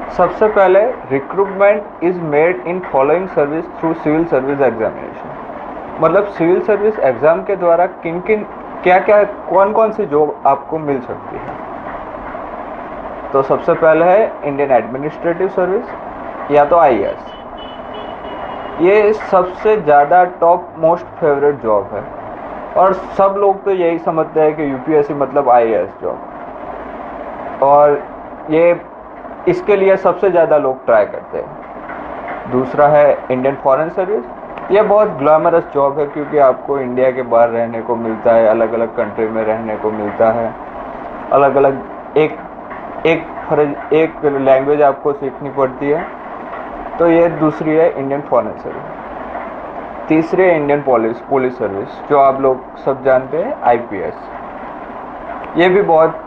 सबसे पहले recruitment is made in following service through civil service examination. मतलब civil service exam के द्वारा किन किन क्या क्या कौन कौन सी जॉब आपको मिल सकती है। तो सबसे पहले है इंडियन एडमिनिस्ट्रेटिव सर्विस या तो आईएएस। ये सबसे ज़्यादा टॉप मोस्ट फेवरेट जॉब है और सब लोग तो यही समझते हैं कि यूपीएससी मतलब आईएएस जॉब, और ये इसके लिए सबसे ज़्यादा लोग ट्राई करते हैं। दूसरा है इंडियन फॉरेन सर्विस। ये बहुत ग्लैमरस जॉब है क्योंकि आपको इंडिया के बाहर रहने को मिलता है, अलग अलग कंट्री में रहने को मिलता है, अलग अलग एक लैंग्वेज आपको सीखनी पड़ती है। तो ये दूसरी है इंडियन फॉरेन सर्विस। तीसरी है इंडियन पुलिस सर्विस, जो आप लोग सब जानते हैं आईपीएस। ये भी बहुत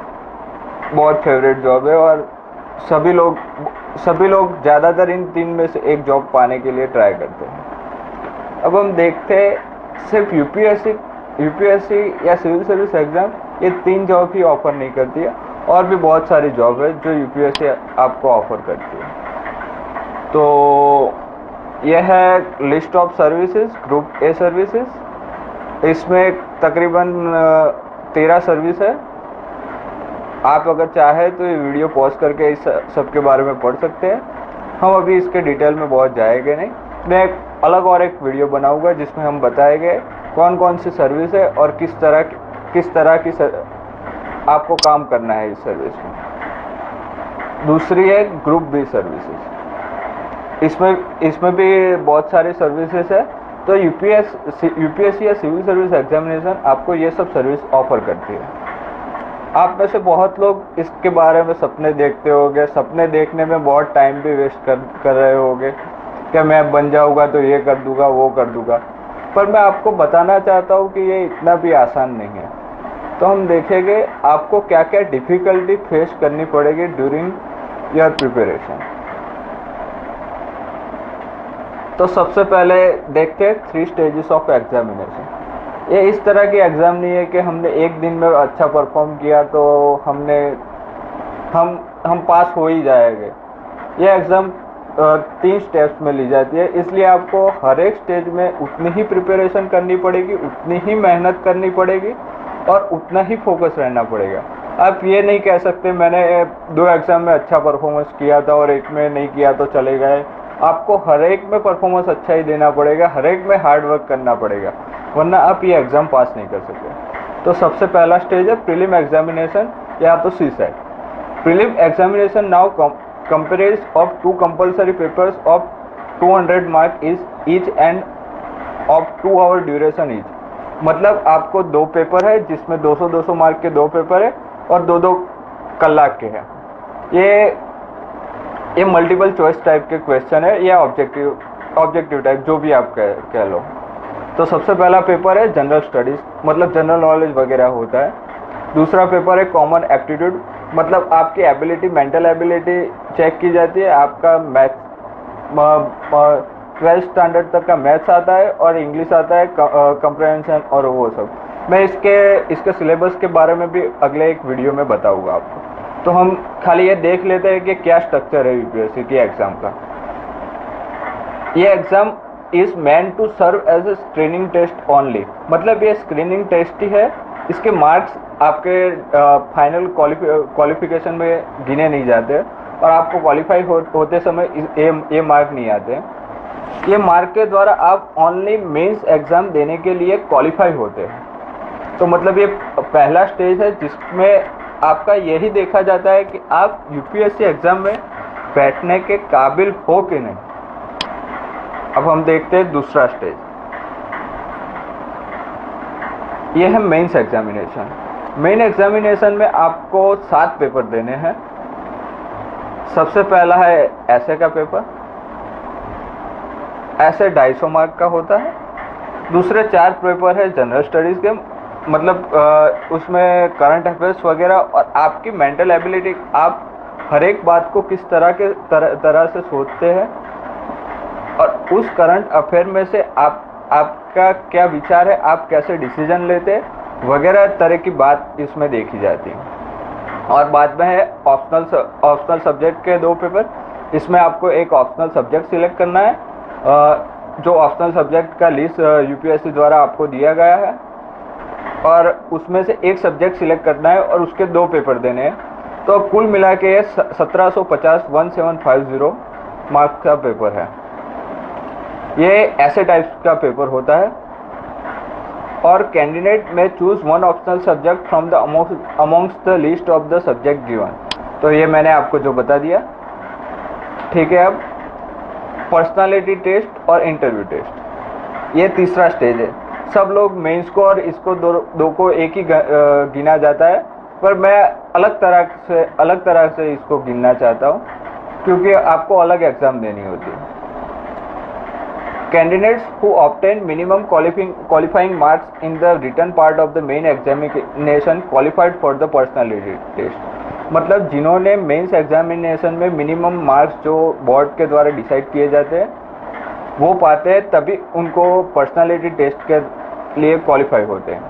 बहुत फेवरेट जॉब है और सभी लोग ज़्यादातर इन तीन में से एक जॉब पाने के लिए ट्राई करते हैं। अब हम देखते हैं सिर्फ यूपीएससी या सिविल सर्विस एग्ज़ाम ये तीन जॉब ही ऑफ़र नहीं करती है, और भी बहुत सारी जॉब है जो यूपीएससी आपको ऑफ़र करती है। तो यह है list of services, group A services. इसमें तकरीबन 13 सर्विस है। आप अगर चाहें तो ये वीडियो पॉज करके इस सब के बारे में पढ़ सकते हैं। हम अभी इसके डिटेल में बहुत जाएंगे नहीं। मैं एक वीडियो बनाऊंगा जिसमें हम बताएंगे कौन कौन सी सर्विस है और किस तरह की आपको काम करना है इस सर्विस में। दूसरी है ग्रुप बी सर्विसेज। इसमें भी बहुत सारी सर्विसेज है। तो यूपीएससी या सिविल सर्विस एग्जामिनेशन आपको ये सब सर्विस ऑफर करती है। आप में से बहुत लोग इसके बारे में सपने देखते होंगे, सपने देखने में बहुत टाइम भी वेस्ट कर रहे होंगे कि मैं बन जाऊंगा तो ये कर दूंगा वो कर दूंगा, पर मैं आपको बताना चाहता हूँ कि ये इतना भी आसान नहीं है। तो हम देखेंगे आपको क्या क्या डिफ़िकल्टी फेस करनी पड़ेगी ड्यूरिंग योर प्रिपरेशन। तो सबसे पहले देखते हैं 3 स्टेजेस ऑफ एग्जामिनेशन। ये इस तरह की एग्ज़ाम नहीं है कि हमने एक दिन में अच्छा परफॉर्म किया तो हम पास हो ही जाएंगे। ये एग्ज़ाम 3 स्टेप्स में ली जाती है, इसलिए आपको हर एक स्टेज में उतनी ही प्रिपरेशन करनी पड़ेगी, उतनी ही मेहनत करनी पड़ेगी और उतना ही फोकस रहना पड़ेगा। आप ये नहीं कह सकते मैंने 2 एग्ज़ाम में अच्छा परफॉर्मेंस किया था और एक में नहीं किया तो चले गए। आपको हर एक में परफॉर्मेंस अच्छा ही देना पड़ेगा, हर एक में हार्ड वर्क करना पड़ेगा, वरना आप ये एग्ज़ाम पास नहीं कर सकते। तो सबसे पहला स्टेज है प्रीलिम एग्जामिनेशन या तो CSAT. Prelim examination now compares of 2 compulsory papers of 200 mark each and of 2 hour duration each. मतलब आपको 2 पेपर है जिसमें 200-200 मार्क के 2 पेपर है और 2-2 कलाक के हैं। ये मल्टीपल चॉइस टाइप के क्वेश्चन है या ऑब्जेक्टिव टाइप, जो भी आप कह लो। तो सबसे पहला पेपर है जनरल स्टडीज़, मतलब जनरल नॉलेज वगैरह होता है। दूसरा पेपर है कॉमन एप्टीट्यूड, मतलब आपकी एबिलिटी, मेंटल एबिलिटी चेक की जाती है। आपका मैथ्स 12th स्टैंडर्ड तक का मैथ्स आता है और इंग्लिश आता है, कंप्रहेंशन और वो सब। मैं इसके सिलेबस के बारे में भी अगले एक वीडियो में बताऊंगा आपको। तो हम खाली ये देख लेते हैं कि क्या स्ट्रक्चर है यूपीएससी के एग्ज़ाम का। ये exam is meant to serve as a screening test only, मतलब ये स्क्रीनिंग टेस्ट ही है। इसके मार्क्स आपके फाइनल क्वालिफिकेशन में गिने नहीं जाते और आपको क्वालिफाई होते समय ये मार्क नहीं आते। ये मार्क के द्वारा आप ओनली मेंस एग्ज़ाम देने के लिए क्वालिफाई होते हैं। तो मतलब ये पहला स्टेज है जिसमें आपका यही देखा जाता है कि आप यूपीएससी एग्ज़ाम में बैठने के काबिल हो कि नहीं। अब हम देखते हैं दूसरा स्टेज, ये है मेंस एग्जामिनेशन। मेन एग्जामिनेशन में आपको 7 पेपर देने हैं। सबसे पहला है ऐसे का पेपर, ऐसे 250 मार्क का होता है। दूसरे 4 पेपर है जनरल स्टडीज़ के, मतलब उसमें करंट अफेयर्स वगैरह और आपकी मेंटल एबिलिटी, आप हर एक बात को किस तरह से सोचते हैं और उस करंट अफेयर में से आपका क्या विचार है, आप कैसे डिसीजन लेते हैं वगैरह तरह की बात इसमें देखी जाती है। और बाद में है ऑप्शनल सब्जेक्ट के 2 पेपर, इसमें आपको एक ऑप्शनल सब्जेक्ट सिलेक्ट करना है, जो ऑप्शनल सब्जेक्ट का लिस्ट यूपीएससी द्वारा आपको दिया गया है, और उसमें से एक सब्जेक्ट सिलेक्ट करना है और उसके 2 पेपर देने हैं। तो कुल मिला के ये 1750 मार्क्स का पेपर है। ये ऐसे टाइप्स का पेपर होता है, और candidate may choose one optional subject from the amongst the list of the subject given. तो ये मैंने आपको जो बता दिया, ठीक है। अब पर्सनालिटी टेस्ट और इंटरव्यू टेस्ट, ये तीसरा स्टेज है। सब लोग मेंस को और इसको दो को एक ही गिना जाता है, पर मैं अलग तरह से इसको गिनना चाहता हूँ, क्योंकि आपको अलग एग्जाम देनी होती है। Candidates who obtain minimum qualifying marks in the written part of the main examination qualified for the personality test। मतलब जिन्होंने मेंस एग्जामिनेशन में मिनिमम मार्क्स जो बोर्ड के द्वारा डिसाइड किए जाते हैं वो पाते हैं, तभी उनको पर्सनालिटी टेस्ट के लिए क्वालिफाई होते हैं।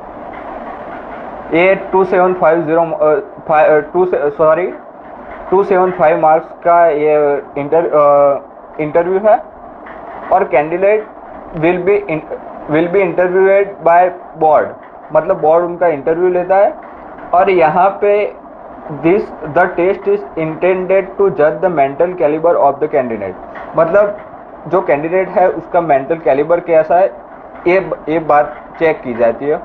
ये 275 मार्क्स का ये इंटरव्यू है, और candidate will be interviewed by board, मतलब बोर्ड उनका इंटरव्यू लेता है। और यहाँ पे the test is intended to जज the mental calibre of the candidate, मतलब जो कैंडिडेट है उसका मेंटल कैलिबर कैसा है, ये बात चेक की जाती है।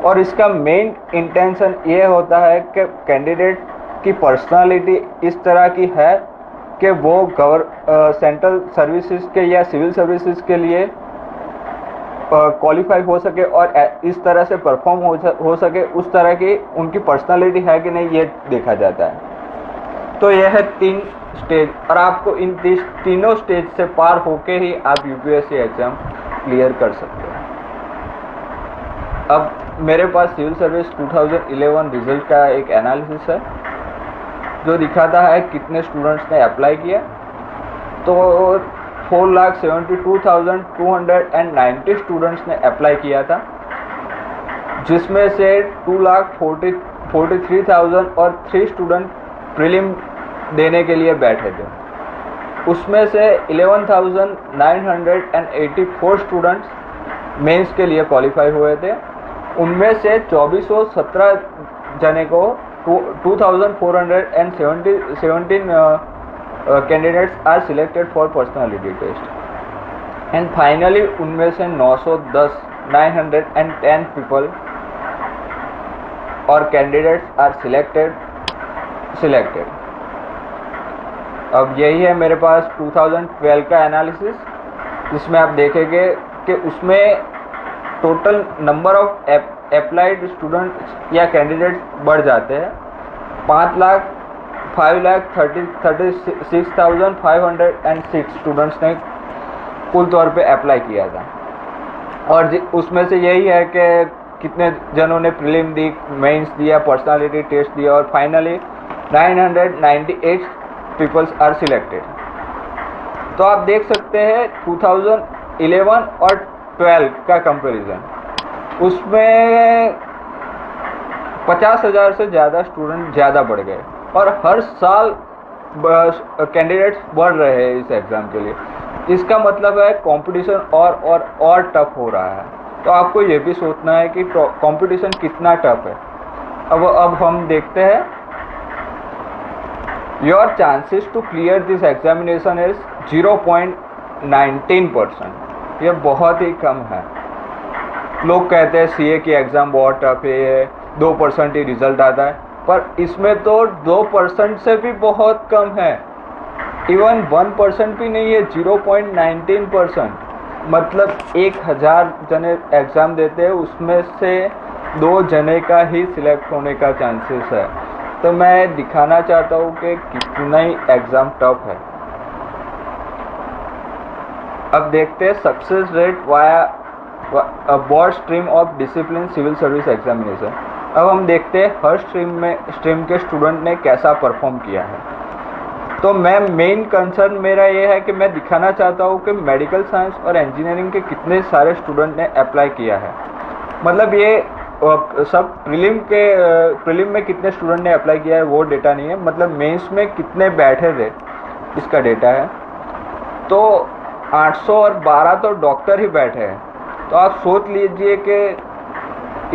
और इसका मेन इंटेंशन ये होता है कि कैंडिडेट की पर्सनालिटी इस तरह की है कि वो सेंट्रल सर्विसेज के या सिविल सर्विसेज के लिए क्वालिफाई हो सके, और इस तरह से परफॉर्म हो सके, उस तरह की उनकी पर्सनालिटी है कि नहीं, ये देखा जाता है। तो यह है 3 स्टेज, और आपको इन तीनों स्टेज से पार होके ही आप यूपीएससी एग्जाम क्लियर कर सकते हैं। अब मेरे पास सिविल सर्विस 2011 रिजल्ट का एक एनालिसिस है, जो दिखाता है कितने स्टूडेंट्स ने अप्लाई किया। तो 4,72,290 स्टूडेंट्स ने अप्लाई किया था, जिसमें से 2,43,000 और 3 स्टूडेंट प्रीलिम देने के लिए बैठे थे। उसमें से 11,984 स्टूडेंट्स मेंस के लिए क्वालिफाई हुए थे। उनमें से 2417 जने को 2,417 candidates are selected for personality test, and finally उनमें से 910 people और candidates are selected। अब यही है मेरे पास 2012 का एनालिसिस, जिसमें आप देखेंगे कि उसमें total number of applied students या कैंडिडेट्स बढ़ जाते हैं। 5,36,506 स्टूडेंट्स ने कुल तौर पे अप्लाई किया था, और उसमें से यही है कि कितने जनों ने प्रीलिम दी, मेंस दिया, पर्सनालिटी टेस्ट दिया, और फाइनली 998 पीपल्स आर सिलेक्टेड। तो आप देख सकते हैं 2011 और 12 का कंपैरिजन, उसमें 50,000 से ज़्यादा स्टूडेंट ज़्यादा बढ़ गए, और हर साल कैंडिडेट्स बढ़ रहे हैं इस एग्ज़ाम के लिए। इसका मतलब है कंपटीशन और टफ हो रहा है। तो आपको ये भी सोचना है कि कंपटीशन कितना टफ है। अब हम देखते हैं, your chances to clear this examination is 0.19%। ये बहुत ही कम है। लोग कहते हैं सीए की एग्ज़ाम बहुत टफ है, 2% ही रिजल्ट आता है, पर इसमें तो 2% से भी बहुत कम है, इवन 1% भी नहीं है, 0.19%। मतलब 1000 जने एग्ज़ाम देते हैं, उसमें से 2 जने का ही सिलेक्ट होने का चांसेस है। तो मैं दिखाना चाहता हूँ कि कितना ही एग्ज़ाम टफ है। अब देखते हैं success rate via board stream of discipline civil service examination. अब हम देखते हैं हर स्ट्रीम के स्टूडेंट ने कैसा परफॉर्म किया है। तो मेन कंसर्न मेरा ये है कि मैं दिखाना चाहता हूँ कि मेडिकल साइंस और इंजीनियरिंग के कितने सारे स्टूडेंट ने अप्लाई किया है। मतलब ये सब प्रीलिम में कितने स्टूडेंट ने अप्लाई किया है वो डेटा नहीं है, मतलब मेंस में कितने बैठे थे इसका डेटा है। तो 800 और 12 तो डॉक्टर ही बैठे हैं। तो आप सोच लीजिए कि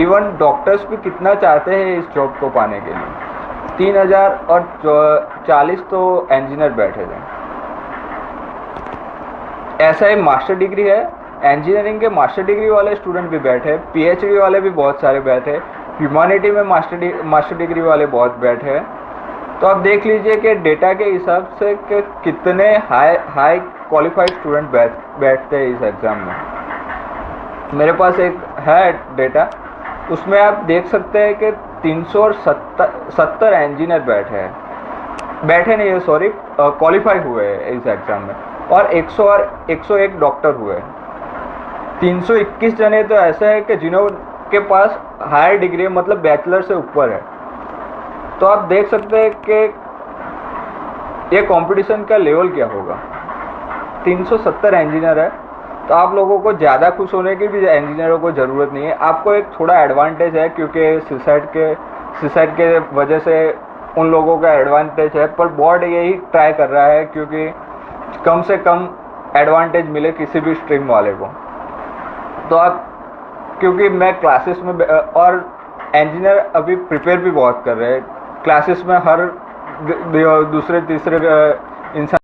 इवन डॉक्टर्स भी कितना चाहते हैं इस जॉब को पाने के लिए। 3040 तो इंजीनियर बैठे थे। ऐसा ही मास्टर डिग्री है, इंजीनियरिंग के मास्टर डिग्री वाले स्टूडेंट भी बैठे, पीएचडी वाले भी बहुत सारे बैठे, ह्यूमैनिटी में मास्टर डिग्री वाले बहुत बैठे हैं। तो आप देख लीजिए कि डेटा के हिसाब से कि कितने हाई क्वालिफाइड स्टूडेंट बैठते हैं इस एग्ज़ाम में। मेरे पास एक है डेटा, उसमें आप देख सकते हैं कि 370 इंजीनियर बैठे नहीं है, सॉरी, क्वालिफाई हुए हैं इस एग्ज़ाम में, और 101 डॉक्टर हुए। 321 जने तो ऐसे हैं कि जिन्होंने पास हायर डिग्री मतलब बैचलर से ऊपर है। तो आप देख सकते हैं कि ये कंपटीशन का लेवल क्या होगा। 370 इंजीनियर है, तो आप लोगों को ज़्यादा खुश होने की भी इंजीनियरों को ज़रूरत नहीं है। आपको एक थोड़ा एडवांटेज है, क्योंकि सुसाइड के वजह से उन लोगों का एडवांटेज है, पर बोर्ड यही ट्राई कर रहा है क्योंकि कम से कम एडवांटेज मिले किसी भी स्ट्रीम वाले को। तो आप, क्योंकि मैं क्लासेस में और इंजीनियर अभी प्रिपेयर भी बहुत कर रहे हैं, क्लासेस में हर दूसरे तीसरे इंसान